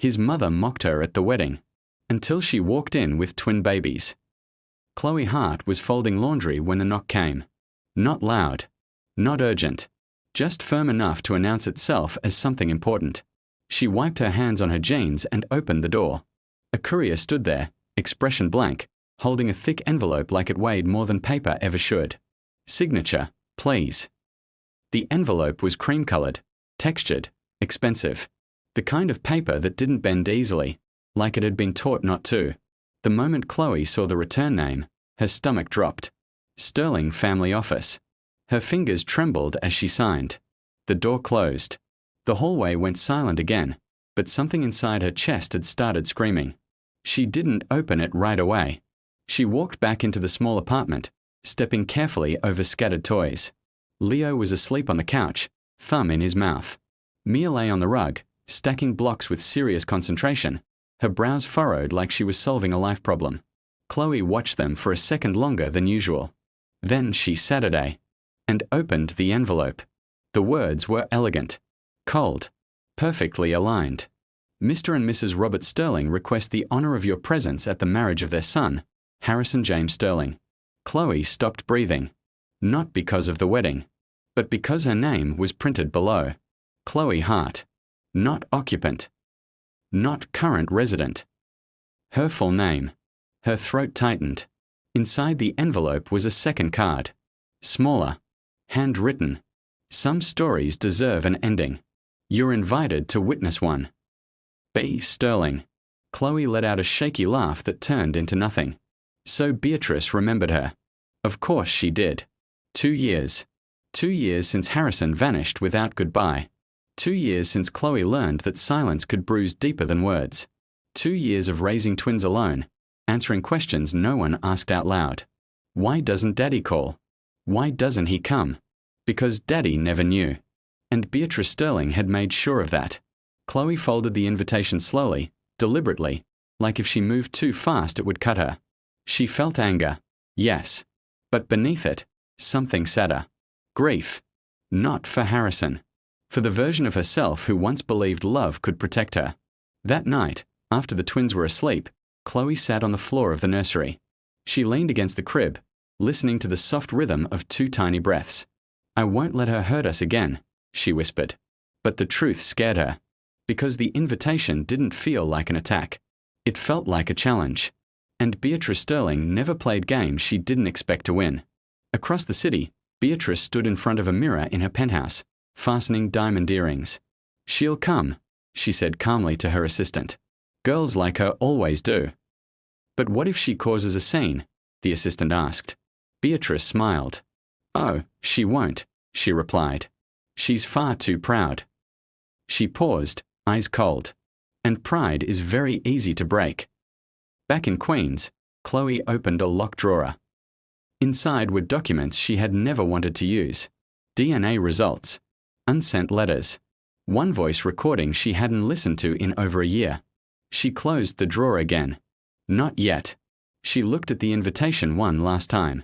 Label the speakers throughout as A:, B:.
A: His mother mocked her at the wedding, until she walked in with twin babies. Chloe Hart was folding laundry when the knock came. Not loud, not urgent, just firm enough to announce itself as something important. She wiped her hands on her jeans and opened the door. A courier stood there, expression blank, holding a thick envelope like it weighed more than paper ever should. Signature, please. The envelope was cream-colored, textured, expensive. The kind of paper that didn't bend easily, like it had been taught not to. The moment Chloe saw the return name, her stomach dropped. Sterling Family Office. Her fingers trembled as she signed. The door closed. The hallway went silent again, but something inside her chest had started screaming. She didn't open it right away. She walked back into the small apartment, stepping carefully over scattered toys. Leo was asleep on the couch, thumb in his mouth. Mia lay on the rug, stacking blocks with serious concentration, her brows furrowed like she was solving a life problem. Chloe watched them for a second longer than usual. Then she Saturday, and opened the envelope. The words were elegant, cold, perfectly aligned. Mr. and Mrs. Robert Sterling request the honor of your presence at the marriage of their son, Harrison James Sterling. Chloe stopped breathing, not because of the wedding, but because her name was printed below. Chloe Hart, not occupant, not current resident. Her full name. Her throat tightened. Inside the envelope was a second card. Smaller. Handwritten. Some stories deserve an ending. You're invited to witness one. B. Sterling. Chloe let out a shaky laugh that turned into nothing. So Beatrice remembered her. Of course she did. 2 years. 2 years since Harrison vanished without goodbye. 2 years since Chloe learned that silence could bruise deeper than words. 2 years of raising twins alone, answering questions no one asked out loud. Why doesn't Daddy call? Why doesn't he come? Because Daddy never knew. And Beatrice Sterling had made sure of that. Chloe folded the invitation slowly, deliberately, like if she moved too fast it would cut her. She felt anger, yes, but beneath it, something sadder. Grief. Not for Harrison. For the version of herself who once believed love could protect her. That night, after the twins were asleep, Chloe sat on the floor of the nursery. She leaned against the crib, listening to the soft rhythm of 2 tiny breaths. I won't let her hurt us again, she whispered. But the truth scared her. Because the invitation didn't feel like an attack. It felt like a challenge. And Beatrice Sterling never played games she didn't expect to win. Across the city, Beatrice stood in front of a mirror in her penthouse, fastening diamond earrings. She'll come, she said calmly to her assistant. Girls like her always do. But what if she causes a scene? The assistant asked. Beatrice smiled. Oh, she won't, she replied. She's far too proud. She paused, eyes cold. And pride is very easy to break. Back in Queens, Chloe opened a locked drawer. Inside were documents she had never wanted to use. DNA results. Unsent letters. One voice recording she hadn't listened to in over a year. She closed the drawer again. Not yet. She looked at the invitation one last time.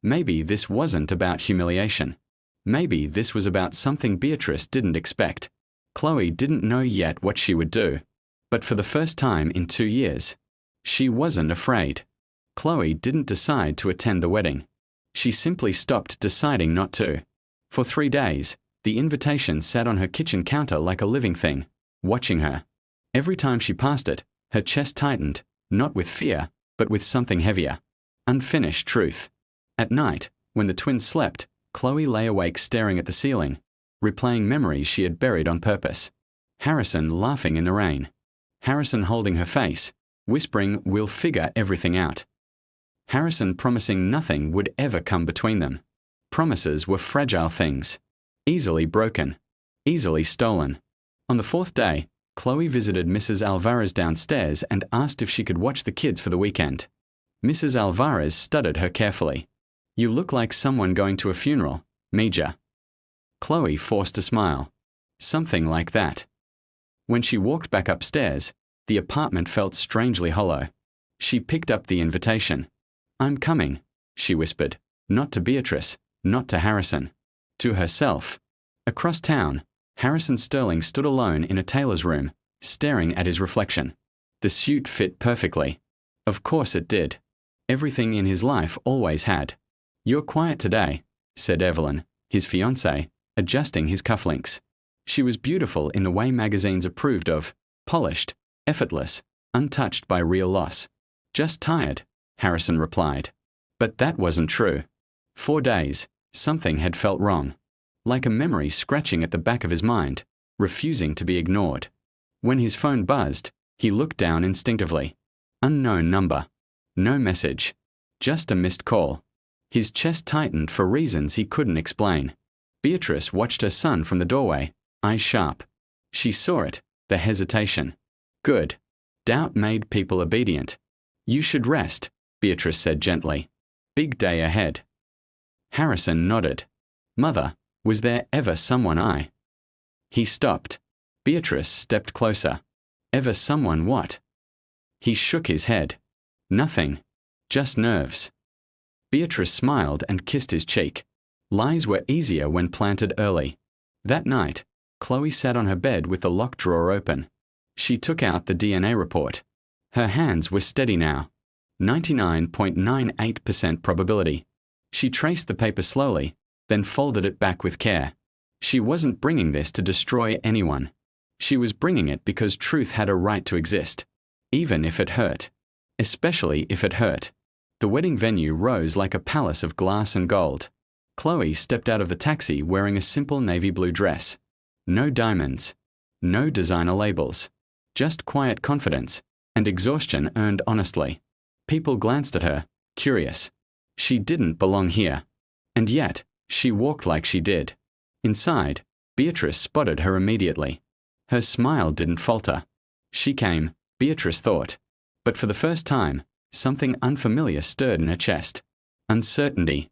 A: Maybe this wasn't about humiliation. Maybe this was about something Beatrice didn't expect. Chloe didn't know yet what she would do. But for the first time in 2 years, she wasn't afraid. Chloe didn't decide to attend the wedding. She simply stopped deciding not to. For 3 days, the invitation sat on her kitchen counter like a living thing, watching her. Every time she passed it, her chest tightened, not with fear, but with something heavier. Unfinished truth. At night, when the twins slept, Chloe lay awake staring at the ceiling, replaying memories she had buried on purpose. Harrison laughing in the rain. Harrison holding her face, whispering, "We'll figure everything out." Harrison promising nothing would ever come between them. Promises were fragile things. Easily broken. Easily stolen. On the 4th day, Chloe visited Mrs. Alvarez downstairs and asked if she could watch the kids for the weekend. Mrs. Alvarez studied her carefully. You look like someone going to a funeral, Mija. Chloe forced a smile. Something like that. When she walked back upstairs, the apartment felt strangely hollow. She picked up the invitation. I'm coming, she whispered. Not to Beatrice, not to Harrison. To herself. Across town, Harrison Sterling stood alone in a tailor's room, staring at his reflection. The suit fit perfectly. Of course it did. Everything in his life always had. "You're quiet today," said Evelyn, his fiancée, adjusting his cufflinks. She was beautiful in the way magazines approved of, polished, effortless, untouched by real loss. "Just tired," Harrison replied. But that wasn't true. For days, something had felt wrong, like a memory scratching at the back of his mind, refusing to be ignored. When his phone buzzed, he looked down instinctively. Unknown number. No message. Just a missed call. His chest tightened for reasons he couldn't explain. Beatrice watched her son from the doorway, eyes sharp. She saw it, the hesitation. Good. Doubt made people obedient. "You should rest," Beatrice said gently. "Big day ahead." Harrison nodded. "Mother, was there ever someone I—" He stopped. Beatrice stepped closer. "Ever someone what?" He shook his head. "Nothing. Just nerves." Beatrice smiled and kissed his cheek. Lies were easier when planted early. That night, Chloe sat on her bed with the lock drawer open. She took out the DNA report. Her hands were steady now. 99.98% probability. She traced the paper slowly, then folded it back with care. She wasn't bringing this to destroy anyone. She was bringing it because truth had a right to exist, even if it hurt. Especially if it hurt. The wedding venue rose like a palace of glass and gold. Chloe stepped out of the taxi wearing a simple navy blue dress. No diamonds. No designer labels. Just quiet confidence, and exhaustion earned honestly. People glanced at her, curious. She didn't belong here. And yet, she walked like she did. Inside, Beatrice spotted her immediately. Her smile didn't falter. She came, Beatrice thought. But for the first time, something unfamiliar stirred in her chest. Uncertainty.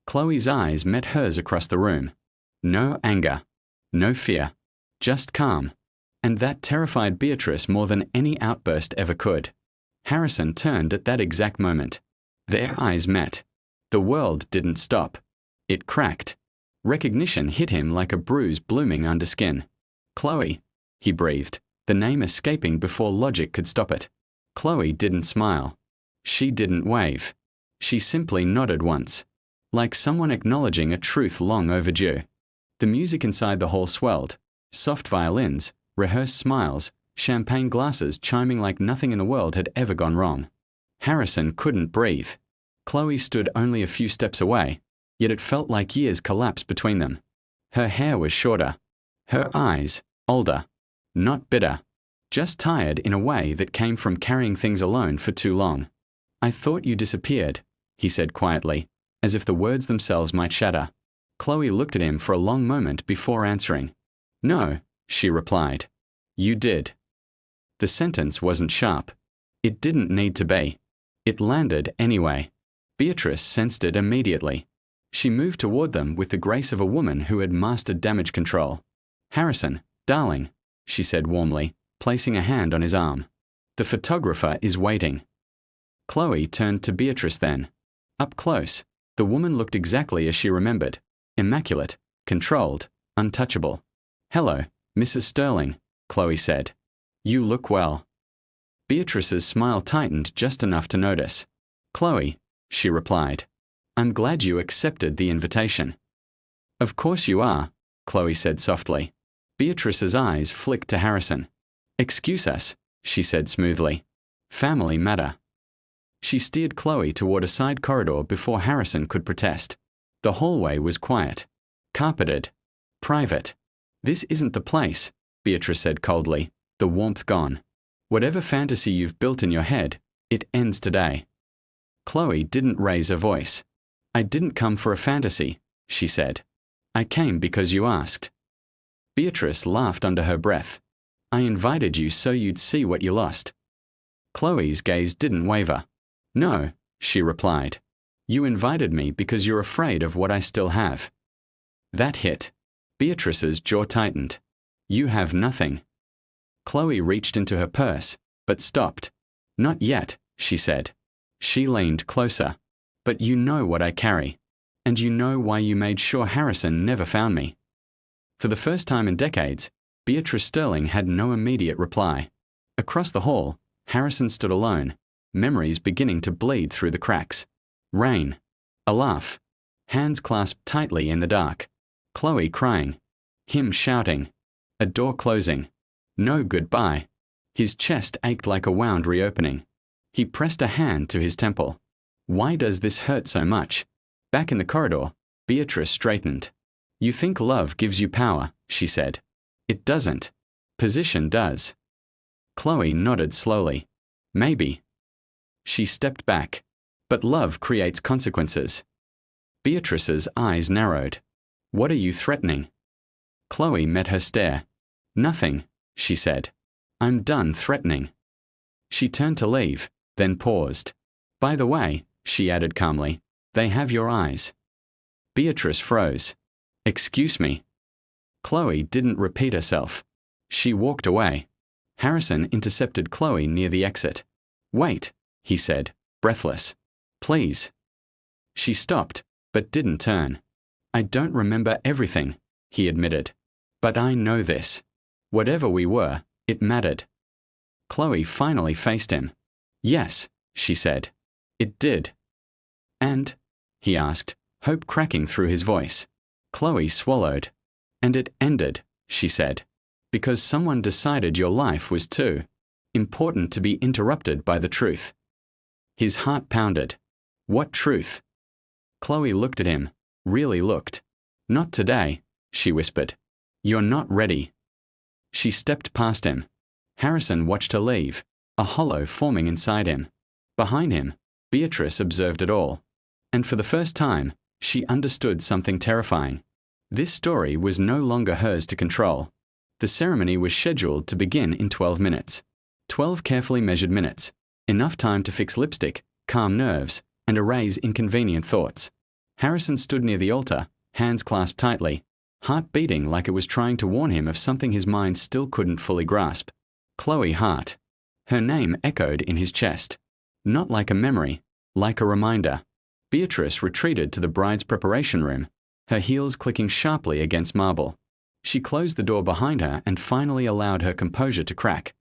A: Chloe's eyes met hers across the room. No anger. No fear. Just calm. And that terrified Beatrice more than any outburst ever could. Harrison turned at that exact moment. Their eyes met. The world didn't stop. It cracked. Recognition hit him like a bruise blooming under skin. "Chloe," he breathed, the name escaping before logic could stop it. Chloe didn't smile. She didn't wave. She simply nodded once, like someone acknowledging a truth long overdue. The music inside the hall swelled. Soft violins, rehearsed smiles, champagne glasses chiming like nothing in the world had ever gone wrong. Harrison couldn't breathe. Chloe stood only a few steps away, yet it felt like years collapsed between them. Her hair was shorter. Her eyes, older. Not bitter. Just tired in a way that came from carrying things alone for too long. "I thought you disappeared," he said quietly, as if the words themselves might shatter. Chloe looked at him for a long moment before answering. "No," she replied. "You did." The sentence wasn't sharp. It didn't need to be. It landed anyway. Beatrice sensed it immediately. She moved toward them with the grace of a woman who had mastered damage control. "Harrison, darling," she said warmly, placing a hand on his arm. "The photographer is waiting." Chloe turned to Beatrice then. Up close, the woman looked exactly as she remembered. Immaculate, controlled, untouchable. "Hello, Mrs. Sterling," Chloe said. "You look well." Beatrice's smile tightened just enough to notice. "Chloe," she replied, "I'm glad you accepted the invitation." "Of course you are," Chloe said softly. Beatrice's eyes flicked to Harrison. "Excuse us," she said smoothly. "Family matter." She steered Chloe toward a side corridor before Harrison could protest. The hallway was quiet. Carpeted. Private. "This isn't the place," Beatrice said coldly, the warmth gone. "Whatever fantasy you've built in your head, it ends today." Chloe didn't raise her voice. "I didn't come for a fantasy," she said. "I came because you asked." Beatrice laughed under her breath. "I invited you so you'd see what you lost." Chloe's gaze didn't waver. "No," she replied. "You invited me because you're afraid of what I still have." That hit. Beatrice's jaw tightened. "You have nothing." Chloe reached into her purse, but stopped. "Not yet," she said. She leaned closer. "But you know what I carry. And you know why you made sure Harrison never found me." For the first time in decades, Beatrice Sterling had no immediate reply. Across the hall, Harrison stood alone, memories beginning to bleed through the cracks. Rain. A laugh. Hands clasped tightly in the dark. Chloe crying. Him shouting. A door closing. No goodbye. His chest ached like a wound reopening. He pressed a hand to his temple. Why does this hurt so much? Back in the corridor, Beatrice straightened. You think love gives you power, she said. It doesn't. Position does. Chloe nodded slowly. Maybe. She stepped back. But love creates consequences. Beatrice's eyes narrowed. What are you threatening? Chloe met her stare. Nothing, she said. I'm done threatening. She turned to leave, then paused. By the way, she added calmly, they have your eyes. Beatrice froze. Excuse me. Chloe didn't repeat herself. She walked away. Harrison intercepted Chloe near the exit. Wait, he said, breathless. Please. She stopped, but didn't turn. I don't remember everything, he admitted. But I know this. Whatever we were, it mattered. Chloe finally faced him. Yes, she said. It did. And? He asked, hope cracking through his voice. Chloe swallowed. And it ended, she said. Because someone decided your life was too important to be interrupted by the truth. His heart pounded. What truth? Chloe looked at him, really looked. Not today, she whispered. You're not ready. She stepped past him. Harrison watched her leave, a hollow forming inside him. Behind him, Beatrice observed it all. And for the first time, she understood something terrifying. This story was no longer hers to control. The ceremony was scheduled to begin in 12 minutes. 12 carefully measured minutes. Enough time to fix lipstick, calm nerves, and erase inconvenient thoughts. Harrison stood near the altar, hands clasped tightly, heart beating like it was trying to warn him of something his mind still couldn't fully grasp. Chloe Hart. Her name echoed in his chest. Not like a memory, like a reminder. Beatrice retreated to the bride's preparation room, her heels clicking sharply against marble. She closed the door behind her and finally allowed her composure to crack.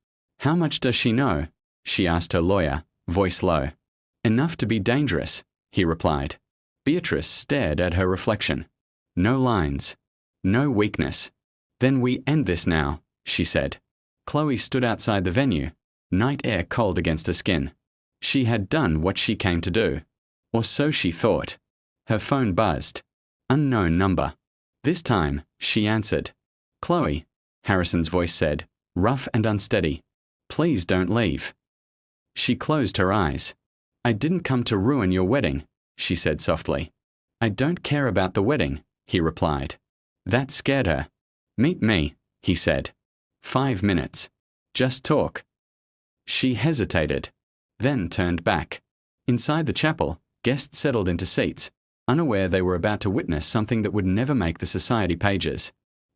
A: How much does she know? She asked her lawyer, voice low. Enough to be dangerous, he replied. Beatrice stared at her reflection. No lines. No weakness. Then we end this now, she said. Chloe stood outside the venue, night air cold against her skin. She had done what she came to do. Or so she thought. Her phone buzzed. Unknown number. This time, she answered. Chloe, Harrison's voice said, rough and unsteady. Please don't leave. She closed her eyes. I didn't come to ruin your wedding, she said softly. I don't care about the wedding, he replied. That scared her. Meet me, he said. 5 minutes. Just talk. She hesitated, then turned back. Inside the chapel, guests settled into seats, unaware they were about to witness something that would never make the society pages.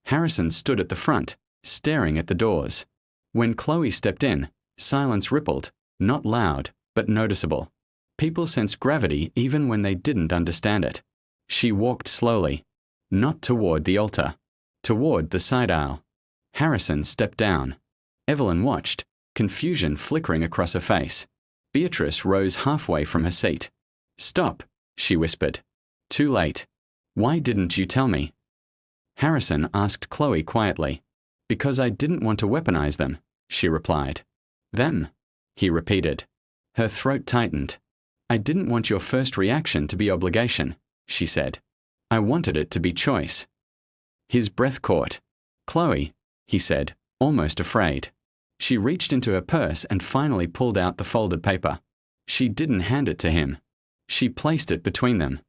A: Harrison stood at the front, staring at the doors. When Chloe stepped in, silence rippled, not loud, but noticeable. People sensed gravity even when they didn't understand it. She walked slowly, not toward the altar, toward the side aisle. Harrison stepped down. Evelyn watched, confusion flickering across her face. Beatrice rose halfway from her seat. Stop, she whispered. Too late. Why didn't you tell me? Harrison asked Chloe quietly. Because I didn't want to weaponize them, she replied. Them, he repeated. Her throat tightened. I didn't want your first reaction to be obligation, she said. I wanted it to be choice. His breath caught. Chloe, he said, almost afraid. She reached into her purse and finally pulled out the folded paper. She didn't hand it to him. She placed it between them.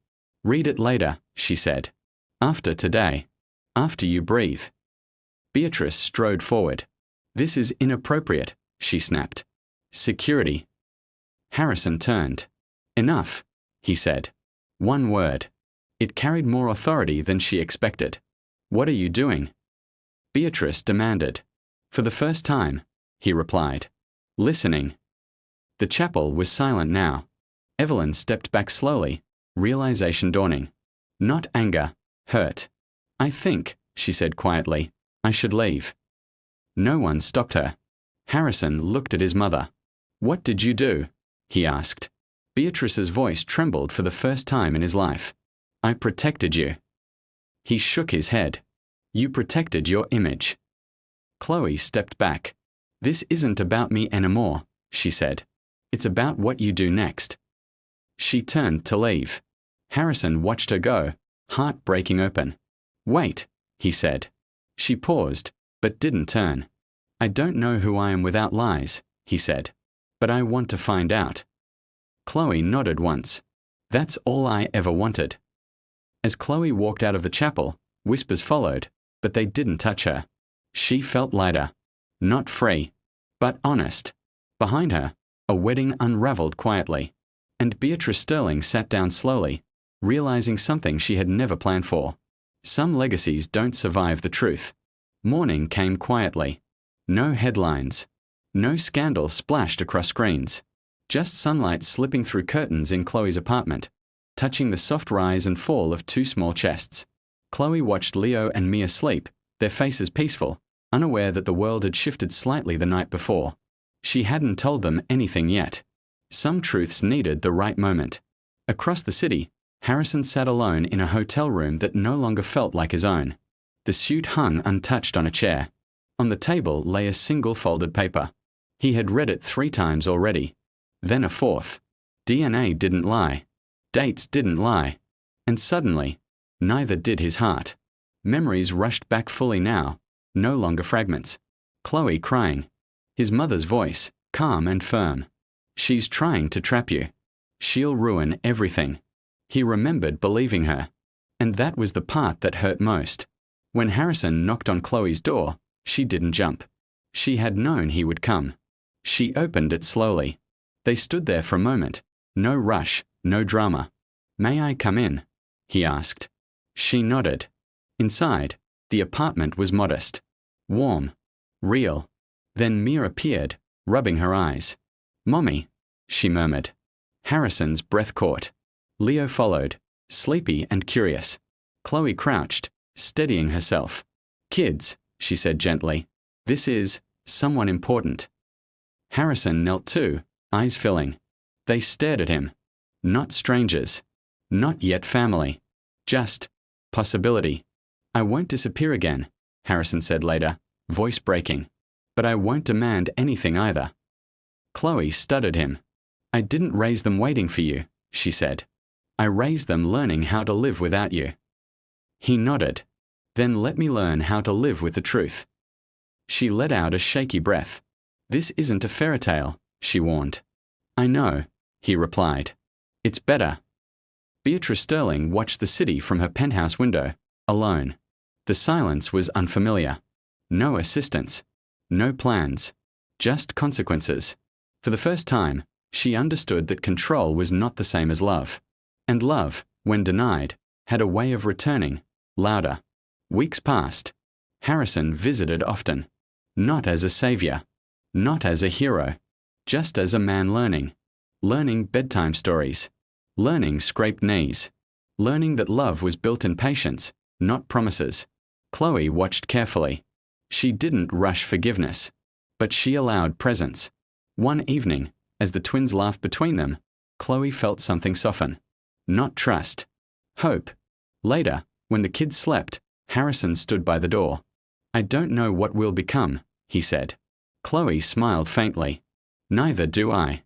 A: Read it later, she said. After today. After you breathe. Beatrice strode forward. This is inappropriate, she snapped. Security. Harrison turned. Enough, he said. One word. It carried more authority than she expected. What are you doing? Beatrice demanded. For the first time, he replied. Listening. The chapel was silent now. Evelyn stepped back slowly, realization dawning. Not anger, hurt. I think, she said quietly, I should leave. No one stopped her. Harrison looked at his mother. "What did you do?" he asked. Beatrice's voice trembled for the first time in his life. "I protected you." He shook his head. "You protected your image." Chloe stepped back. "This isn't about me anymore," she said. "It's about what you do next." She turned to leave. Harrison watched her go, heart breaking open. "Wait," he said. She paused, but didn't turn. "I don't know who I am without lies," he said. "But I want to find out." Chloe nodded once. "That's all I ever wanted." As Chloe walked out of the chapel, whispers followed, but they didn't touch her. She felt lighter. Not free, but honest. Behind her, a wedding unraveled quietly, and Beatrice Sterling sat down slowly, realizing something she had never planned for. Some legacies don't survive the truth. Morning came quietly. No headlines. No scandal splashed across screens. Just sunlight slipping through curtains in Chloe's apartment, touching the soft rise and fall of two small chests. Chloe watched Leo and Mia sleep, their faces peaceful, unaware that the world had shifted slightly the night before. She hadn't told them anything yet. Some truths needed the right moment. Across the city, Harrison sat alone in a hotel room that no longer felt like his own. The suit hung untouched on a chair. On the table lay a single folded paper. He had read it 3 times already. Then a fourth. DNA didn't lie. Dates didn't lie. And suddenly, neither did his heart. Memories rushed back fully now, no longer fragments. Chloe crying. His mother's voice, calm and firm. "She's trying to trap you. She'll ruin everything." He remembered believing her. And that was the part that hurt most. When Harrison knocked on Chloe's door, she didn't jump. She had known he would come. She opened it slowly. They stood there for a moment. No rush, no drama. "May I come in?" he asked. She nodded. Inside, the apartment was modest. Warm. Real. Then Mia appeared, rubbing her eyes. "Mommy," she murmured. Harrison's breath caught. Leo followed, sleepy and curious. Chloe crouched, steadying herself. "Kids," she said gently. "This is someone important." Harrison knelt too, eyes filling. They stared at him. Not strangers. Not yet family. Just possibility. "I won't disappear again," Harrison said later, voice breaking. "But I won't demand anything either." Chloe stuttered him. "I didn't raise them waiting for you," she said. "I raised them learning how to live without you." He nodded. "Then let me learn how to live with the truth." She let out a shaky breath. "This isn't a fairy tale," she warned. "I know," he replied. "It's better." Beatrice Sterling watched the city from her penthouse window, alone. The silence was unfamiliar. No assistance. No plans. Just consequences. For the first time, she understood that control was not the same as love. And love, when denied, had a way of returning, louder. Weeks passed. Harrison visited often. Not as a savior. Not as a hero. Just as a man learning. Learning bedtime stories. Learning scraped knees. Learning that love was built in patience, not promises. Chloe watched carefully. She didn't rush forgiveness. But she allowed presence. One evening, as the twins laughed between them, Chloe felt something soften. Not trust. Hope. Later, when the kids slept, Harrison stood by the door. "I don't know what we'll become," he said. Chloe smiled faintly. "Neither do I."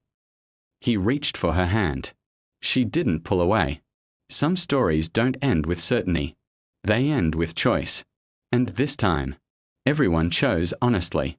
A: He reached for her hand. She didn't pull away. Some stories don't end with certainty. They end with choice. And this time, everyone chose honestly.